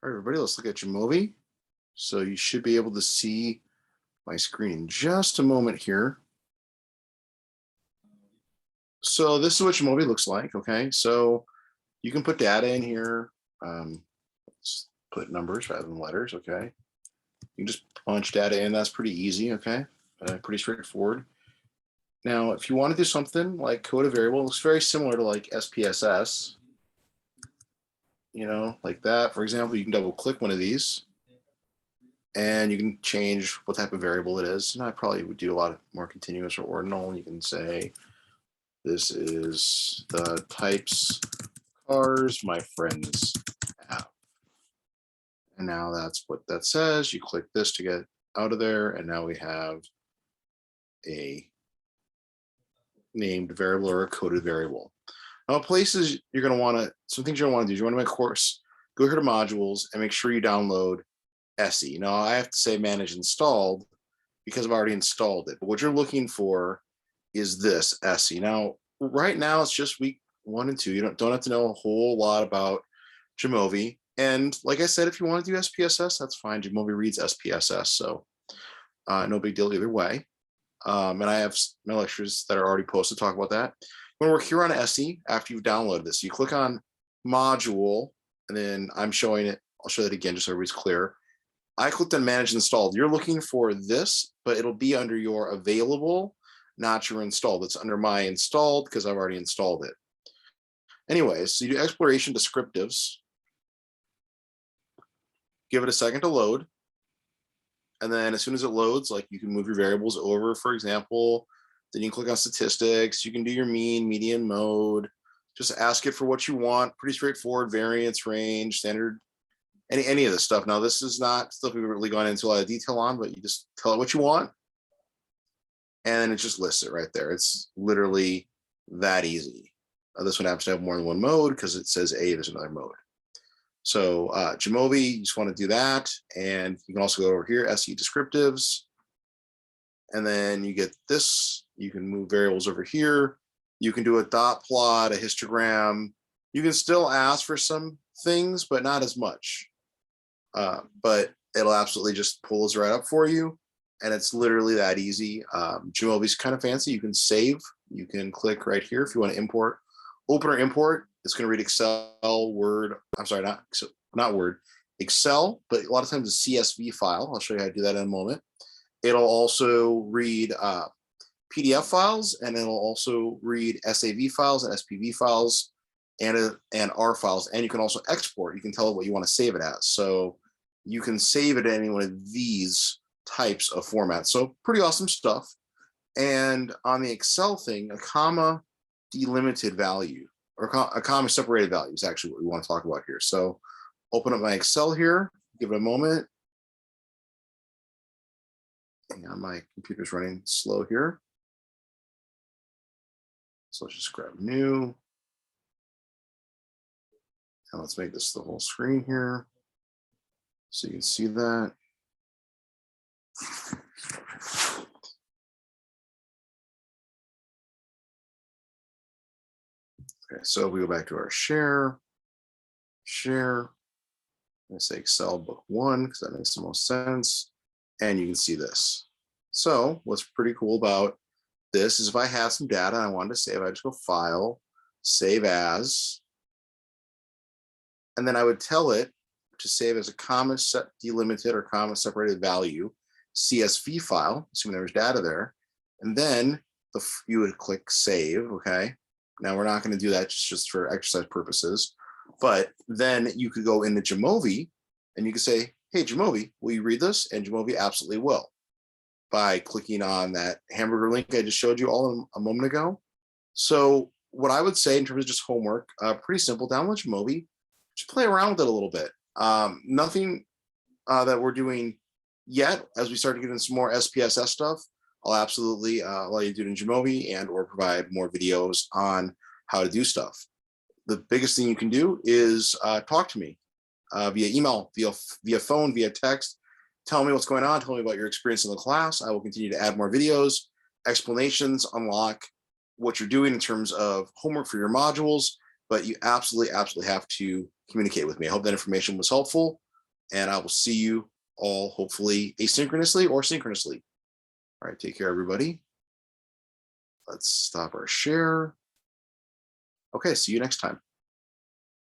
All right, everybody, let's look at Jamovi. So you should be able to see my screen in just a moment here. So this is what Jamovi looks like, okay? So you can put data in here. Let's put numbers rather than letters, okay? You can just punch data in. That's pretty easy, okay? Pretty straightforward. Now, if you want to do something like code a variable, it looks very similar to like SPSS, like that. For example, you can double click one of these and you can change what type of variable it is. And I probably would do a lot more continuous or ordinal. You can say, this is the types cars my friends have. And now that's what that says. You click this to get out of there. And now we have a named variable or a coded variable. Now, places you're going to want to, some things you're going to want to do is you want to make a course, go here to modules and make sure you download SE. Now, I have to say manage installed because I've already installed it. But what you're looking for is this SE. Now, right now, it's just week 1 and 2. You don't have to know a whole lot about Jamovi. And like I said, if you want to do SPSS, that's fine. Jamovi reads SPSS, so no big deal either way. And I have my lectures that are already posted to talk about that. When we're here on SE, after you've downloaded this, you click on module, and then I'm showing it. I'll show that again just so everybody's clear. I clicked on manage installed. You're looking for this, but it'll be under your available, not your installed. It's under my installed because I've already installed it. Anyways, so you do exploration descriptives. Give it a second to load. And then as soon as it loads, like you can move your variables over, for example, then you can click on statistics. You can do your mean, median, mode. Just ask it for what you want. Pretty straightforward, variance, range, standard, any of this stuff. Now, this is not stuff we've really gone into a lot of detail on, but you just tell it what you want. And it just lists it right there. It's literally that easy. This one happens to have more than one mode because it says A, there's another mode. So Jamovi, you just want to do that. And you can also go over here, SE descriptives. And then you get this. You can move variables over here. You can do a dot plot, a histogram. You can still ask for some things, but not as much. But it'll absolutely just pull those right up for you. And it's literally that easy. Jamovi's kind of fancy. You can save. You can click right here if you want to import. Open or import. It's going to read Excel, Word. I'm sorry, not Word, Excel, but a lot of times a CSV file. I'll show you how to do that in a moment. It'll also read PDF files, and it'll also read SAV files and SPV files and R files. And you can also export. You can tell it what you want to save it as. So you can save it in any one of these types of formats. So pretty awesome stuff. And on the Excel thing, a comma delimited value or a comma separated value is actually what we want to talk about here. So open up my Excel here, give it a moment. Hang on, my computer's running slow here. So let's just grab new. And let's make this the whole screen here so you can see that. Okay, so we go back to our share. I say Excel book 1 because that makes the most sense. And you can see this. So what's pretty cool about this is if I have some data I wanted to save, I just go File, Save As, and then I would tell it to save as a comma delimited or comma separated value CSV file, assuming there was data there, and then you would click Save. Okay. Now we're not going to do that just for exercise purposes, but then you could go into Jamovi and you could say, hey, Jamovi, will you read this? And Jamovi absolutely will by clicking on that hamburger link I just showed you all a moment ago. So what I would say in terms of just homework, pretty simple, download Jamovi, just play around with it a little bit. Nothing that we're doing yet. As we start to get into some more SPSS stuff, I'll absolutely allow you to do it in Jamovi and or provide more videos on how to do stuff. The biggest thing you can do is talk to me via email, via phone, via text. Tell me what's going on. Tell me about your experience in the class. I will continue to add more videos, explanations, unlock what you're doing in terms of homework for your modules, but you absolutely have to communicate with me. I hope that information was helpful. And I will see you all hopefully asynchronously or synchronously. All right, take care, everybody. Let's stop our share. Okay, see you next time.